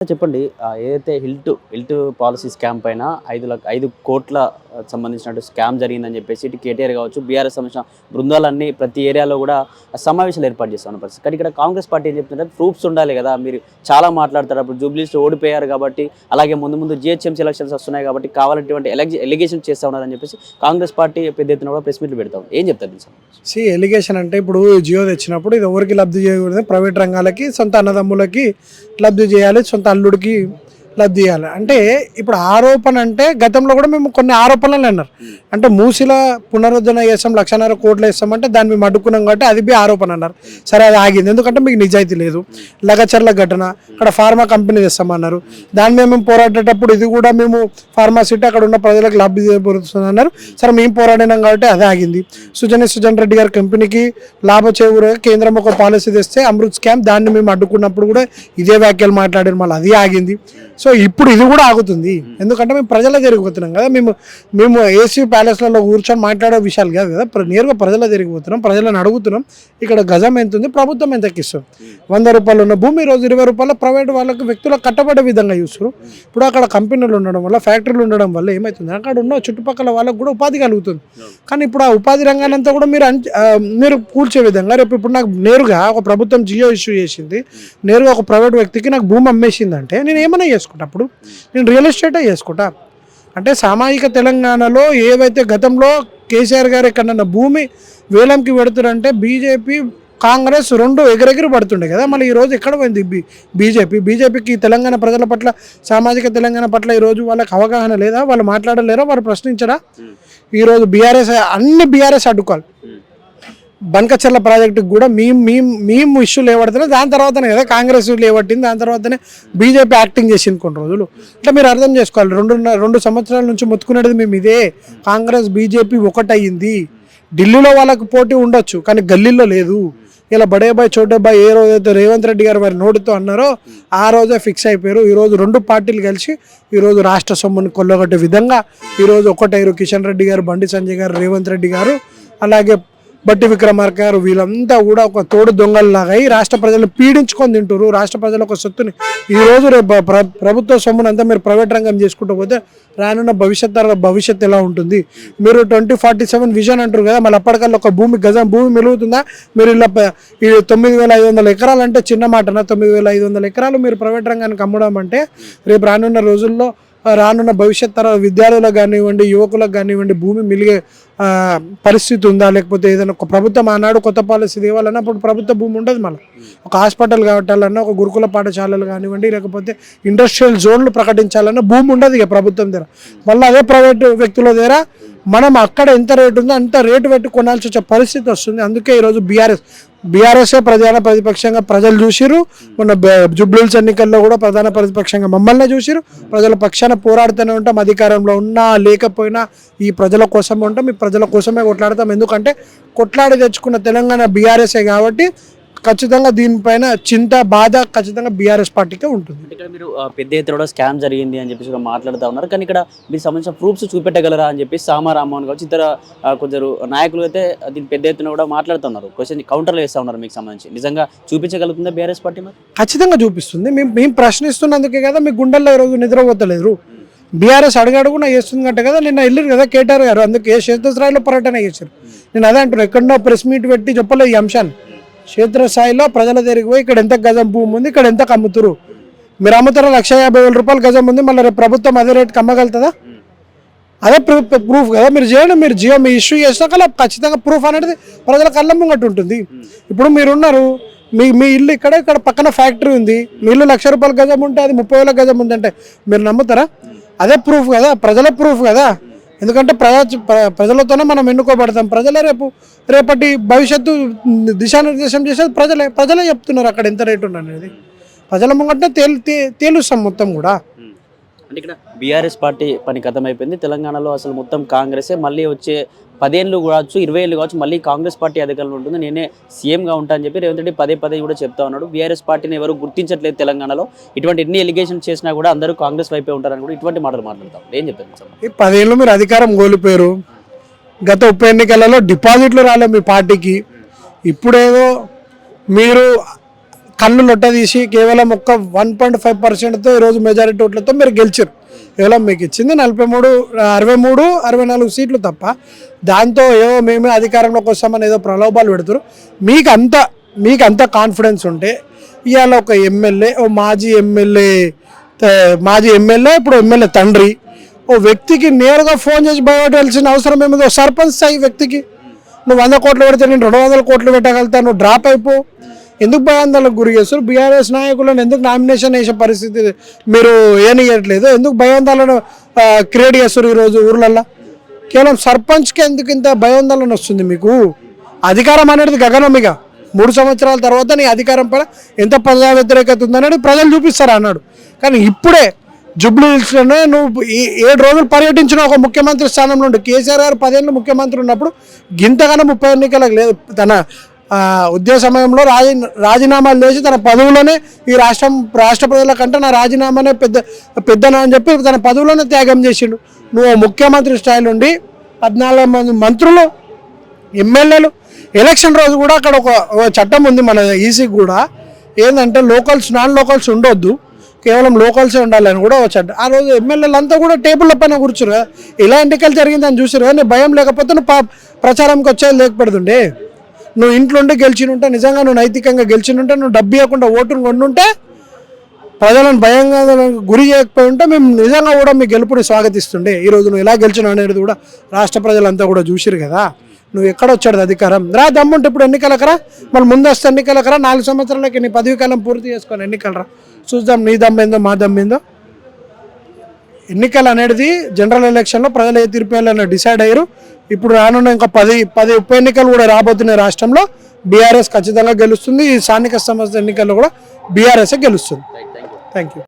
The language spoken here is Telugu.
చెప్పండి. ఏదైతే హిల్ట్ పాలిసీ స్కామ్ పైన 5 కోట్ల సంబంధించినట్టు స్కామ్ జరిగిందని చెప్పేసి ఇటు కేటీఆర్ కావచ్చు, బీఆర్ఎస్ సంబంధించిన బృందాలన్నీ ప్రతి ఏరియాలో కూడా సమావేశాలు ఏర్పాటు చేస్తున్న పరిస్థితి. కానీ ఇక్కడ కాంగ్రెస్ పార్టీ ఏం చెప్తుందంటే ప్రూఫ్స్ ఉండాలి కదా, మీరు చాలా మాట్లాడతారు. అప్పుడు జూబ్లీస్లో ఓడిపోయారు కాబట్టి, అలాగే ముందు జిహెచ్ఎంసీ ఎలక్షన్స్ వస్తున్నాయి కాబట్టి కావాలంటే ఎలిగేషన్ చేస్తూ ఉన్నారని చెప్పేసి కాంగ్రెస్ పార్టీ పెద్ద ఎత్తున కూడా ప్రెస్ మీట్లు పెడతాం. ఏం చెప్తారు దీనికి? ఎలిగేషన్ అంటే ఇప్పుడు జియో తెచ్చినప్పుడు ఇది ఎవరికి లబ్ధి చేయకూడదు, ప్రైవేట్ రంగాలకి, సొంత అన్నదమ్ములకి లబ్ధి చేయాలి, సొంత అల్లుడికి లబ్ధి చేయాలి. అంటే ఇప్పుడు ఆరోపణ అంటే గతంలో కూడా మేము కొన్ని ఆరోపణలు అన్నారు. అంటే మూసిల పునరుద్ధరణ చేస్తాం, 1.5 కోట్లు వేస్తామంటే దాన్ని మేము అడ్డుకున్నాం కాబట్టి అది బి ఆరోపణ అన్నారు. సరే, అది ఆగింది, ఎందుకంటే మీకు నిజాయితీ లేదు. లగచర్ల ఘటన, అక్కడ ఫార్మా కంపెనీ తెస్తామన్నారు, దాని మేము పోరాడేటప్పుడు ఇది కూడా మేము ఫార్మాసిటీ అక్కడ ఉన్న ప్రజలకు లబ్ధి చేకూరుతుంది అన్నారు. సరే, మేము పోరాడినాం కాబట్టి అదే ఆగింది. సుజన్ రెడ్డి గారి కంపెనీకి లాభ చేకూరగా కేంద్రం ఒక పాలసీ తెస్తే అమృత్ స్కామ్, దాన్ని మేము అడ్డుకున్నప్పుడు కూడా ఇదే వ్యాఖ్యలు మాట్లాడారు, మళ్ళీ అది ఆగింది. సో ఇప్పుడు ఇది కూడా ఆగుతుంది, ఎందుకంటే మేము ప్రజల జరిగిపోతున్నాం కదా. మేము ఏసీ ప్యాలెస్లలో కూర్చొని మాట్లాడే విషయాలు కాదు కదా, నేరుగా ప్రజల జరిగిపోతున్నాం, ప్రజలను అడుగుతున్నాం. ఇక్కడ గజం ఎంత ఉంది, ప్రభుత్వం ఎంత ఎక్కిస్తుంది. 100 రూపాయలు ఉన్న భూమి ఈరోజు 20 రూపాయలు ప్రైవేట్ వాళ్ళకి వ్యక్తులకు కట్టబడే విధంగా చూస్తారు. ఇప్పుడు అక్కడ కంపెనీలు ఉండడం వల్ల, ఫ్యాక్టరీలు ఉండడం వల్ల ఏమవుతుంది, అక్కడ ఉన్న చుట్టుపక్కల వాళ్ళకు కూడా ఉపాధి కలుగుతుంది. కానీ ఇప్పుడు ఆ ఉపాధి రంగానంతా కూడా మీరు కూల్చే విధంగా రేపు ఇప్పుడు నాకు నేరుగా ఒక ప్రభుత్వం జియో ఇష్యూ చేసింది, నేరుగా ఒక ప్రైవేట్ వ్యక్తికి నాకు భూమి అమ్మేసిందంటే నేను ఏమైనా చేసుకుంటా, అప్పుడు నేను రియల్ ఎస్టేటే చేసుకుంటా. అంటే సామాజిక తెలంగాణలో ఏవైతే గతంలో కేసీఆర్ గారు ఎక్కడన్నా భూమి వేలంకి పెడుతున్నారంటే బీజేపీ కాంగ్రెస్ రెండు ఎగరెగిరి పడుతుండే కదా. మళ్ళీ ఈరోజు ఎక్కడ పోయింది బీజేపీకి తెలంగాణ ప్రజల పట్ల, సామాజిక తెలంగాణ పట్ల ఈరోజు వాళ్ళకి అవగాహన లేదా, వాళ్ళు మాట్లాడలేరా, వాళ్ళు ప్రశ్నించరా? ఈరోజు బీఆర్ఎస్ అడ్డుకోవాలి. బనకచర్ల ప్రాజెక్టుకి కూడా మేము ఇష్యూ లేవడుతున్నాయి, దాని తర్వాతనే కదా కాంగ్రెస్ లేవట్టింది, దాని తర్వాతనే బీజేపీ యాక్టింగ్ చేసింది కొన్ని రోజులు. అంటే మీరు అర్థం చేసుకోవాలి, 2 సంవత్సరాల నుంచి మొత్తుకునేది మేము ఇదే. కాంగ్రెస్ బీజేపీ ఒకటయ్యింది. ఢిల్లీలో వాళ్ళకు పోటీ ఉండొచ్చు, కానీ గల్లీలో లేదు. ఇలా బడేబాయ్ చోటేబాయ్ ఏ రోజైతే రేవంత్ రెడ్డి గారు వారి నోటితో అన్నారో ఆ రోజే ఫిక్స్ అయిపోయారు. ఈరోజు 2 పార్టీలు కలిసి ఈరోజు రాష్ట్ర సొమ్ముని కొల్లగొట్టే విధంగా ఈరోజు ఒకటైరు. కిషన్ రెడ్డి గారు, బండి సంజయ్ గారు, రేవంత్ రెడ్డి గారు, అలాగే బట్టి విక్రమార్క గారు, వీళ్ళంతా కూడా ఒక తోడు దొంగల్లాగా అయి రాష్ట్ర ప్రజలను పీడించుకొని తింటారు. రాష్ట్ర ప్రజల ఒక సొత్తుని ఈరోజు రేపు ప్రభుత్వ సొమ్మునంతా మీరు ప్రైవేట్ రంగం చేసుకుంటూ పోతే రానున్న భవిష్యత్తు ఎలా ఉంటుంది? మీరు 2047 విజన్ అంటారు కదా, మళ్ళీ అప్పటికల్లా ఒక గజం భూమి మెలుగుతుందా? మీరు ఇలా 9,500 ఎకరాలు అంటే చిన్న మాటనా? 9,500 ఎకరాలు మీరు ప్రైవేట్ రంగానికి అమ్మడం అంటే రేపు రానున్న రోజుల్లో, రానున్న భవిష్యత్ తర విద్యార్థులకు కానివ్వండి, యువకులకు కానివ్వండి భూమి మిలిగే పరిస్థితి ఉందా? లేకపోతే ఏదైనా ఒక ప్రభుత్వం ఆనాడు కొత్త పాలసీ తేవాలన్నా అప్పుడు ప్రభుత్వ భూమి ఉండదు. మళ్ళీ ఒక హాస్పిటల్ కట్టాలన్నా, ఒక గురుకుల పాఠశాలలు కానివ్వండి, లేకపోతే ఇండస్ట్రియల్ జోన్లు ప్రకటించాలన్నా భూమి ఉండదు ఇక ప్రభుత్వం దగ్గర. మళ్ళీ అదే ప్రైవేట్ వ్యక్తుల దగ్గర మనం అక్కడ ఎంత రేటు ఉందో అంత రేటు పెట్టి కొనాల్సి వచ్చే పరిస్థితి వస్తుంది. అందుకే ఈరోజు బీఆర్ఎస్ఏ ప్రధాన ప్రతిపక్షంగా ప్రజలు చూసిరు. మొన్న జూబ్లీహిల్స్ ఎన్నికల్లో కూడా ప్రధాన ప్రతిపక్షంగా మమ్మల్ని చూసిరు. ప్రజల పక్షాన పోరాడుతూనే ఉంటాం, అధికారంలో ఉన్నా లేకపోయినా ఈ ప్రజల కోసం ఉంటాం, ఈ ప్రజల కోసమే కొట్లాడతాం. ఎందుకంటే కొట్లాడి తెచ్చుకున్న తెలంగాణ బీఆర్ఎస్ఏ కాబట్టి ఖచ్చితంగా దీనిపైన బాధ ఖచ్చితంగా బీఆర్ఎస్ పార్టీకే ఉంటుంది. ఇక్కడ మీరు పెద్ద ఎత్తున స్కామ్ జరిగింది అని చెప్పేసి మాట్లాడుతూ ఉన్నారు, కానీ ఇక్కడ మీకు సంబంధించిన ప్రూఫ్స్ చూపెట్టగలరా అని చెప్పి రామ్మోహన్ కావచ్చు, ఇతర కొందరు నాయకులు అయితే దీని పెద్ద ఎత్తున కూడా మాట్లాడుతున్నారు, క్వశ్చన్ కౌంటర్లు వేస్తూ ఉన్నారు. మీకు సంబంధించి నిజంగా చూపించగలుగుతుందా బీఆర్ఎస్ పార్టీ? మరి ఖచ్చితంగా చూపిస్తుంది. మేము ప్రశ్నిస్తున్నందుకే కదా మీ గుండెల్లో ఈరోజు నిద్రపోతలేరు. బీఆర్ఎస్ అడుగడుగునా చేస్తుంది అంటే కదా, నిన్న వెళ్ళారు కదా కేటీఆర్ గారు, అందుకే క్షేత్రస్థాయిలో పర్యటన చేశారు. నేను అదే అంటున్నాను, ఎక్కడో ప్రెస్ మీట్ పెట్టి చెప్పలేదు ఈ అంశాన్ని. క్షేత్రస్థాయిలో ప్రజల దగ్గరికి పోయి ఇక్కడ ఎంత గజం భూమి ఉంది, ఇక్కడ ఎంత అమ్ముతురు, మీరు అమ్ముతారా 1,50,000 రూపాయలు గజం ఉంది, మళ్ళీ రేపు ప్రభుత్వం అదే రేటుకి అమ్మగలుగుతుందా? అదే ప్రూఫ్ కదా మీరు చేయండి. మీరు జియో మీ ఇష్యూ చేసినాక ఖచ్చితంగా ప్రూఫ్ అనేది ప్రజల కళ్ళ ముంగట్టు ఉంటుంది. ఇప్పుడు మీరున్నారు, మీ ఇల్లు ఇక్కడ పక్కన ఫ్యాక్టరీ ఉంది, మీ ఇల్లు 1,00,000 రూపాయల గజం ఉంటే అది 30,000 గజం ఉందంటే మీరు నమ్ముతారా? అదే ప్రూఫ్ కదా, ప్రజల ప్రూఫ్ కదా. ఎందుకంటే ప్రజలతోనే మనం ఎన్నుకోబడతాం. ప్రజలే రేపటి భవిష్యత్తు దిశానిర్దేశం చేసేది ప్రజలే చెప్తున్నారు అక్కడ ఎంత రేటు ఉన్నది. ప్రజల ముంగట తేలుస్తాం మొత్తం కూడా. అంటే ఇక్కడ బీఆర్ఎస్ పార్టీ పని కథం అయిపోయింది. తెలంగాణలో అసలు మొత్తం కాంగ్రెసే. మళ్ళీ వచ్చే 10 ఏళ్ళు కావచ్చు, 20 ఏళ్ళు కావచ్చు, మళ్ళీ కాంగ్రెస్ పార్టీ అధికారంలో ఉంటుంది, నేనే సీఎంగా ఉంటా అని చెప్పి రేవంత్ రెడ్డి పదే కూడా చెప్తా ఉన్నాడు. బీఆర్ఎస్ పార్టీని ఎవరు గుర్తించట్లేదు తెలంగాణలో. ఇటువంటి ఎన్ని ఎలిగేషన్ చేసినా కూడా అందరూ కాంగ్రెస్ వైపే ఉంటారని కూడా ఇటువంటి మాటలు మాట్లాడతాం. ఏం చెప్తారు? ఈ 10 ఏళ్ళు మీరు అధికారం కోల్పోయారు. గత ఉప ఎన్నికలలో డిపాజిట్లు రాలేదు మీ పార్టీకి. ఇప్పుడేదో మీరు కళ్ళు లొట్ట తీసి కేవలం ఒక్క 1.5%తో ఈరోజు మెజారిటీ ఓట్లతో మీరు గెలిచారు. కేవలం మీకు ఇచ్చింది 63 సీట్లు తప్ప దాంతో ఏవో మేమే అధికారంలోకి వస్తామని ఏదో ప్రలోభాలు పెడుతున్నారు. మీకు అంత కాన్ఫిడెన్స్ ఉంటే ఇవాళ ఒక ఎమ్మెల్యే, మాజీ ఎమ్మెల్యే ఇప్పుడు ఎమ్మెల్యే తండ్రి ఓ వ్యక్తికి నేరుగా ఫోన్ చేసి భయపెట్టాల్సిన అవసరం ఏమిదో. సర్పంచ్ స్థాయి వ్యక్తికి నువ్వు 100 కోట్లు పెడితే నేను 200 కోట్లు పెట్టగలుగుతా, నువ్వు డ్రాప్ అయిపో. ఎందుకు భయాందోళనకు గురి చేస్తారు? బీఆర్ఎస్ నాయకులను ఎందుకు నామినేషన్ వేసే పరిస్థితి మీరు ఏనియట్లేదు? ఎందుకు భయాందోళన క్రియేట్ చేస్తారు ఈరోజు ఊర్లల్లో? కేవలం సర్పంచ్కి ఎందుకు ఇంత భయాందోళన వస్తుంది మీకు? అధికారం అనేది గగనమిగా 3 సంవత్సరాల తర్వాత నీ అధికారం పైన ఎంత ప్రజా వ్యతిరేకత ఉందనేది ప్రజలు చూపిస్తారు అన్నాడు. కానీ ఇప్పుడే జూబ్లీ హిల్స్లోనే నువ్వు 7 రోజులు పర్యటించిన ఒక ముఖ్యమంత్రి స్థానం నుండి కేసీఆర్ గారు 10 ఏళ్ళు ముఖ్యమంత్రి ఉన్నప్పుడు గింతగానో 30 ఎన్నికలకు లేదు. తన ఉద్యోగ సమయంలో రాజీనామాలు చేసి తన పదవులోనే ఈ రాష్ట్ర ప్రజల కంటే నా రాజీనామానే పెద్దనా అని చెప్పి తన పదవులోనే త్యాగం చేసిండు. నువ్వు ముఖ్యమంత్రి స్థాయి నుండి 14 మంది మంత్రులు, ఎమ్మెల్యేలు ఎలక్షన్ రోజు కూడా అక్కడ ఒక చట్టం ఉంది మన ఈసీకి కూడా, ఏంటంటే నాన్ లోకల్స్ ఉండొద్దు, కేవలం లోకల్సే ఉండాలని కూడా వచ్చాడు. ఆ రోజు ఎమ్మెల్యేలు అంతా కూడా టేబుల్ల పైన కూర్చురు. ఇలా ఎన్నికలు జరిగిందని చూసారు కానీ భయం లేకపోతే నువ్వు ప్రచారంకి వచ్చేది లేకపోతుండే. నువ్వు ఇంట్లోండి గెలిచినుంటే, నిజంగా నువ్వు నైతికంగా గెలిచినుంటే, నువ్వు డబ్బు ఇవ్వకుండా ఓటును కొండుంటే, ప్రజలను భయంగా గురి చేయకపోయి ఉంటే మేము నిజంగా కూడా మీ గెలుపుని స్వాగతిస్తుండే. ఈరోజు నువ్వు ఎలా గెలిచినావు అనేది కూడా రాష్ట్ర ప్రజలంతా కూడా చూసిరు కదా. నువ్వు ఎక్కడ వచ్చాడు అధికారం? దమ్ముంటే ఇప్పుడు ఎన్నికలకు రా, మళ్ళీ ముందస్తు ఎన్నికలకు రా, 4 సంవత్సరాలకి నీ పదవి కాలం పూర్తి చేసుకొని ఎన్నికలు రా, చూద్దాం నీ దమ్మేందో మా దమ్మేందో. ఎన్నికలు అనేది జనరల్ ఎలక్షన్లో ప్రజలు ఏ తీర్పు వేయాలని డిసైడ్ అయ్యారు. ఇప్పుడు రానున్న ఇంకా 10 ఉప ఎన్నికలు కూడా రాబోతున్నాయి రాష్ట్రంలో. బీఆర్ఎస్ ఖచ్చితంగా గెలుస్తుంది. ఈ స్థానిక సంస్థ ఎన్నికల్లో కూడా బీఆర్ఎస్ గెలుస్తుంది. Thank you.